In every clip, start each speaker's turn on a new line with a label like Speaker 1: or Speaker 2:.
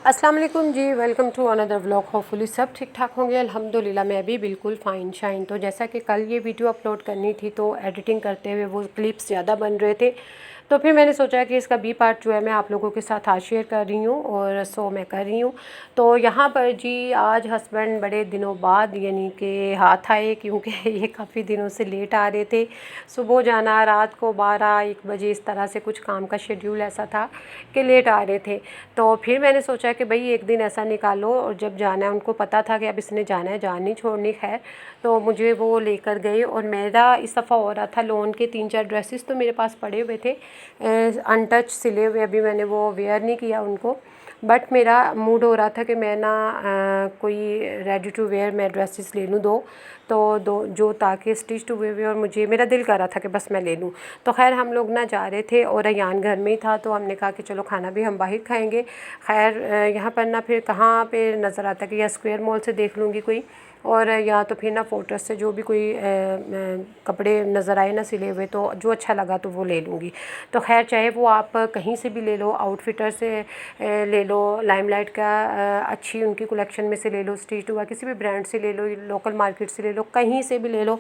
Speaker 1: अस्सलाम वालेकुम जी, welcome to another vlog. Hopefully सब ठीक ठाक होंगे। अल्हम्दुलिल्लाह मैं भी बिल्कुल फ़ाइन शाइन। तो जैसा कि कल ये वीडियो अपलोड करनी थी तो एडिटिंग करते हुए वो क्लिप्स ज़्यादा बन रहे थे, तो फिर मैंने सोचा कि इसका बी पार्ट जो है मैं आप लोगों के साथ आज शेयर कर रही हूँ और सो मैं कर रही हूँ। तो यहाँ पर जी आज हस्बैंड बड़े दिनों बाद यानी कि हाथ आए, क्योंकि ये काफ़ी दिनों से लेट आ रहे थे। सुबह जाना, रात को 12-1 बजे, इस तरह से कुछ काम का शेड्यूल ऐसा था कि लेट आ रहे थे। तो फिर मैंने सोचा कि भाई एक दिन ऐसा निकालो, और जब जाना है, उनको पता था कि अब इसने जाना है, जान नहीं छोड़नी। खैर तो मुझे वो लेकर गए, और मेरा इस दफ़ा हो रहा था लोन के 3-4 ड्रेसेस तो मेरे पास पड़े हुए थे अनटच सिले हुए, अभी मैंने वो वेयर नहीं किया उनको। बट मेरा मूड हो रहा था कि मैं ना कोई रेडी टू वेयर मैं ड्रेसेस ले लूँ दो जो, ताकि स्टिच टू वे, और मुझे मेरा दिल कर रहा था कि बस मैं ले लूँ। तो खैर हम लोग ना जा रहे थे और अयान घर में ही था, तो हमने कहा कि चलो खाना भी हम बाहर खाएंगे। खैर यहाँ पर ना फिर कहाँ पे नज़र आता कि या स्क्वायर मॉल से देख लूँगी कोई, और या तो फिर ना फोर्ट्रेस से जो भी कोई कपड़े नज़र आए ना सिले हुए, तो जो अच्छा लगा तो वो ले लूँगी। तो खैर चाहे वो आप कहीं से भी ले लो, आउटफिटर से ले लो, लाइमलाइट का अच्छी उनकी कलेक्शन में से ले लो, स्टिच हुआ किसी भी ब्रांड से ले लो, लोकल मार्केट से ले लो, कहीं से भी ले लो,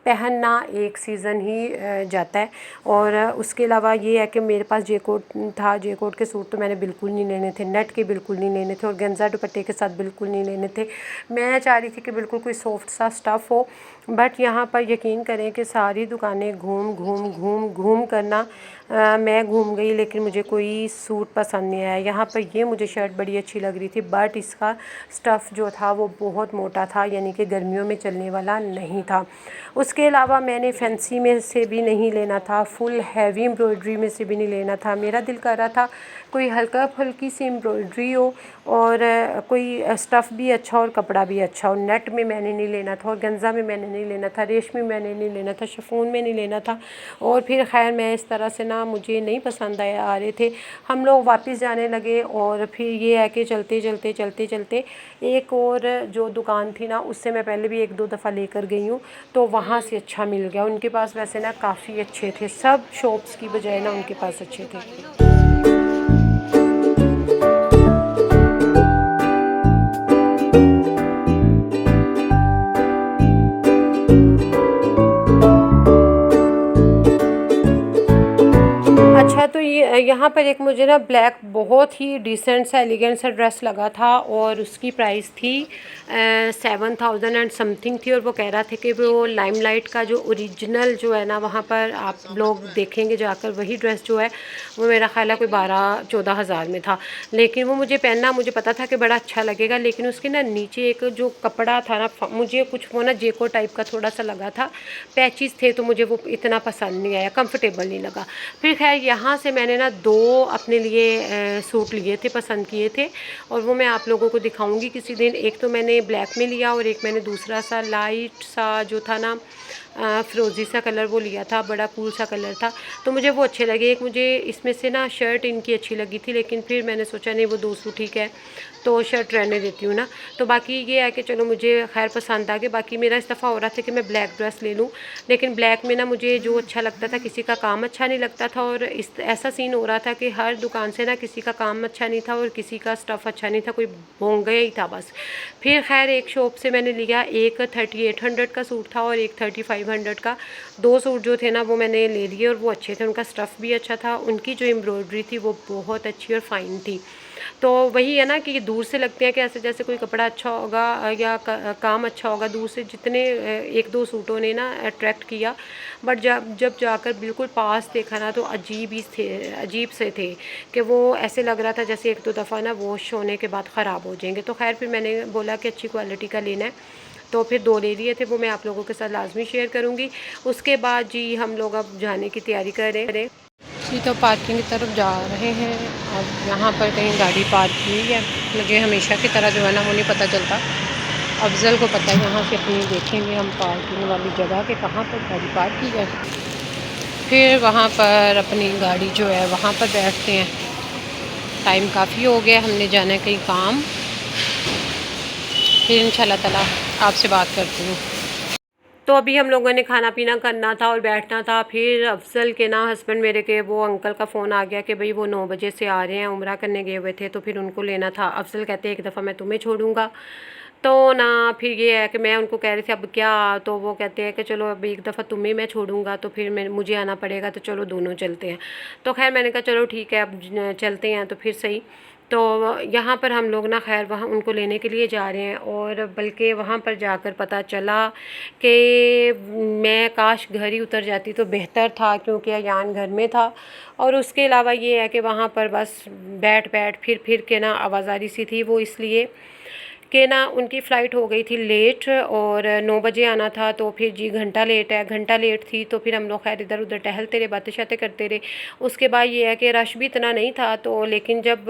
Speaker 1: पहनना एक सीज़न ही जाता है। और उसके अलावा ये है कि मेरे पास जे कोट था, जे कोट के सूट तो मैंने बिल्कुल नहीं लेने थे, नेट के बिल्कुल नहीं लेने थे, और गेंजा दुपट्टे के साथ बिल्कुल नहीं लेने थे। मैं चाह रही थी कि बिल्कुल कोई सॉफ्ट सा स्टफ़ हो। बट यहाँ पर यकीन करें कि सारी दुकानें घूम घूम घूम घूम करना मैं घूम गई, लेकिन मुझे कोई सूट पसंद नहीं आया। यहाँ पर ये मुझे शर्ट बड़ी अच्छी लग रही थी, बट इसका स्टफ़ जो था वो बहुत मोटा था, यानी कि गर्मियों में चलने वाला नहीं था। उसके अलावा मैंने फैंसी में से भी नहीं लेना था, फुल हैवी एम्ब्रॉयडरी में से भी नहीं लेना था। मेरा दिल कर रहा था कोई हल्का फुल्की सी एम्ब्रॉयडरी हो, और कोई स्टफ़ भी अच्छा और कपड़ा भी अच्छा हो। नेट में मैंने नहीं लेना था, और गंजा में मैंने नहीं लेना था, रेशमी में मैंने नहीं लेना था, शिफॉन में नहीं लेना था। और फिर खैर मैं इस तरह से ना, मुझे नहीं पसंद आ रहे थे। हम लोग वापस जाने लगे, और फिर ये है कि चलते चलते चलते चलते एक और जो दुकान थी ना, उससे मैं पहले भी 1-2 दफ़ा लेकर गई हूँ, तो वहाँ से अच्छा मिल गया। उनके पास वैसे ना काफ़ी अच्छे थे, सब शॉप्स की बजाय ना उनके पास अच्छे थे। अच्छा, तो ये यहाँ पर एक मुझे ना ब्लैक बहुत ही डिसेंट सा एलिगेंट सा ड्रेस लगा था, और उसकी प्राइस थी 7000 एंड समथिंग थी। और वो कह रहा था कि वो लाइमलाइट का जो ओरिजिनल जो है ना, वहाँ पर आप लोग देखेंगे जाकर, वही ड्रेस जो है वो मेरा ख्याल है कोई 12-14 हज़ार में था। लेकिन वो मुझे पहनना, मुझे पता था कि बड़ा अच्छा लगेगा, लेकिन उसके ना नीचे एक जो कपड़ा था ना, मुझे कुछ वो ना जेको टाइप का थोड़ा सा लगा था, पैचेस थे, तो मुझे वो इतना पसंद नहीं आया, कंफर्टेबल नहीं लगा। फिर खैर यहाँ से मैंने ना 2 अपने लिए सूट लिए थे, पसंद किए थे, और वो मैं आप लोगों को दिखाऊंगी किसी दिन। एक तो मैंने ब्लैक में लिया, और एक मैंने दूसरा सा लाइट सा जो था ना फ़िरोज़ी सा कलर, वो लिया था, बड़ा कूल सा कलर था, तो मुझे वो अच्छे लगे। एक मुझे इसमें से ना शर्ट इनकी अच्छी लगी थी, लेकिन फिर मैंने सोचा नहीं, वो 2 सूट ठीक है, तो शर्ट रहने देती हूँ ना। तो बाकी ये है कि चलो मुझे खैर पसंद आ गए। बाकी मेरा इस दफ़ा हो रहा था कि मैं ब्लैक ड्रेस ले लूँ, लेकिन ब्लैक में ना मुझे जो अच्छा लगता था, किसी का काम अच्छा नहीं लगता था, और इस ऐसा सीन हो रहा था कि हर दुकान से ना किसी का काम अच्छा नहीं था और किसी का स्टफ़ अच्छा नहीं था, कोई भोंग गया ही था बस। फिर खैर एक शॉप से मैंने लिया, एक 3800 का सूट था और एक 3500 का। 2 सूट जो थे ना वो मैंने ले लिए, और वो अच्छे थे, उनका स्टफ़ भी अच्छा था, उनकी जो एम्ब्रॉयडरी थी वो बहुत अच्छी और फ़ाइन थी। तो वही है ना कि दूर से लगते हैं कि ऐसे जैसे कोई कपड़ा अच्छा होगा या काम अच्छा होगा, दूर से जितने 1-2 सूटों ने ना अट्रैक्ट किया, बट जब जब जाकर बिल्कुल पास देखा ना, तो अजीब ही थे, अजीब से थे, कि वो ऐसे लग रहा था जैसे 1-2 दफ़ा ना वॉश होने के बाद ख़राब हो जाएंगे। तो खैर फिर मैंने बोला कि अच्छी क्वालिटी का लेना है, तो फिर 2 ले लिए थे, वो मैं आप लोगों के साथ लाजमी शेयर करूँगी। उसके बाद जी हम लोग अब जाने की तैयारी करें जी, तो पार्किंग की तरफ जा रहे हैं। अब यहाँ पर कहीं गाड़ी पार्क की है, मुझे हमेशा की तरह जो है ना वो नहीं पता चलता, अफजल को पता है। यहाँ से अपनी देखेंगे हम पार्किंग वाली जगह के कहाँ पर गाड़ी पार्क की है, फिर वहाँ पर अपनी गाड़ी जो है वहाँ पर बैठते हैं। टाइम काफ़ी हो गया, हमने जाना है कहीं काम, फिर इंशाल्लाह ताला आपसे बात करती हूँ। तो अभी हम लोगों ने खाना पीना करना था और बैठना था। फिर अफजल के ना हस्बैंड मेरे के वो अंकल का फ़ोन आ गया कि भाई वो 9 बजे से आ रहे हैं, उम्रा करने गए हुए थे, तो फिर उनको लेना था। अफजल कहते हैं एक दफ़ा मैं तुम्हें छोड़ूंगा। तो ना फिर ये है कि मैं उनको कह रही थी अब क्या, तो वो कहते हैं कि चलो अब एक दफ़ा तुम्हें मैं छोड़ूंगा तो फिर मैं मुझे आना पड़ेगा, तो चलो दोनों चलते हैं। तो खैर मैंने कहा चलो ठीक है अब चलते हैं तो फिर सही। तो यहाँ पर हम लोग ना खैर वहाँ उनको लेने के लिए जा रहे हैं, और बल्कि वहाँ पर जाकर पता चला कि मैं काश घर ही उतर जाती तो बेहतर था, क्योंकि अयान घर में था। और उसके अलावा ये है कि वहाँ पर बस बैठ बैठ फिर के ना आवाज़ारी सी थी, वो इसलिए कि ना उनकी फ़्लाइट हो गई थी लेट, और 9 बजे आना था, तो फिर जी घंटा लेट थी। तो फिर हम लोग खैर इधर उधर टहलते रहे, बातें शातें करते रहे। उसके बाद ये है कि रश भी इतना नहीं था, तो लेकिन जब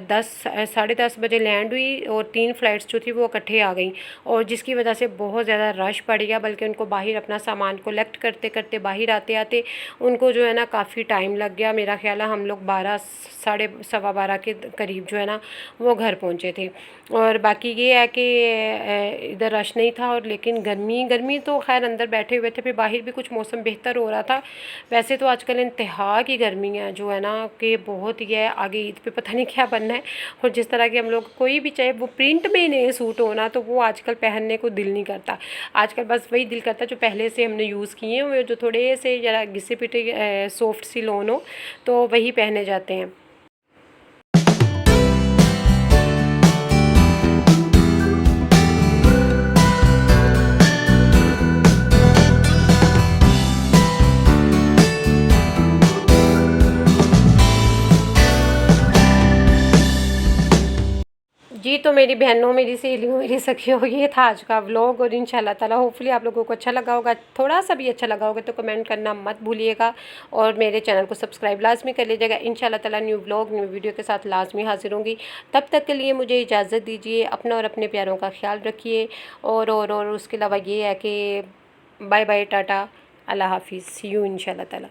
Speaker 1: 10 साढ़े 10 बजे लैंड हुई और 3 फ़्लाइट्स जो थी वो इकट्ठे आ गई, और जिसकी वजह से बहुत ज़्यादा रश पड़ गया। बल्कि उनको बाहर अपना सामान कलेक्ट करते करते बाहर आते आते उनको जो है ना काफ़ी टाइम लग गया। मेरा ख्याल है हम लोग 12 साढ़े सवा 12 के करीब जो है ना वो घर पहुँचे थे। और बाकी ये है कि इधर रश नहीं था, और लेकिन गर्मी तो खैर अंदर बैठे हुए थे, फिर बाहर भी कुछ मौसम बेहतर हो रहा था। वैसे तो आजकल इंतहा की गर्मी है जो है ना कि बहुत ही है, आगे ईद पे पता नहीं क्या बनना है। और जिस तरह के हम लोग कोई भी चाहे वो प्रिंट में नहीं सूट होना, तो वो आजकल पहनने को दिल नहीं करता। आजकल बस वही दिल करता जो पहले से हमने यूज़ किए हैं, वो जो थोड़े से ज़रा घिसे पिटे सॉफ्ट सी लोन हो, तो वही पहने जाते हैं। जी, तो मेरी बहनों, मेरी सहेलियों, मेरी सखियों, ये था आज का व्लॉग, और इंशाल्लाह ताला होपफुली आप लोगों को अच्छा लगा होगा। थोड़ा सा भी अच्छा लगा होगा तो कमेंट करना मत भूलिएगा, और मेरे चैनल को सब्सक्राइब लाजमी कर लीजिएगा। इंशाल्लाह ताला न्यू व्लॉग न्यू वीडियो के साथ लाजमी हाजिर होंगी। तब तक के लिए मुझे इजाज़त दीजिए। अपना और अपने प्यारों का ख्याल रखिए। और उसके अलावा ये है कि बाय बाय, टाटा, अल्लाह हाफिज़, सी यू इंशाल्लाह ताला।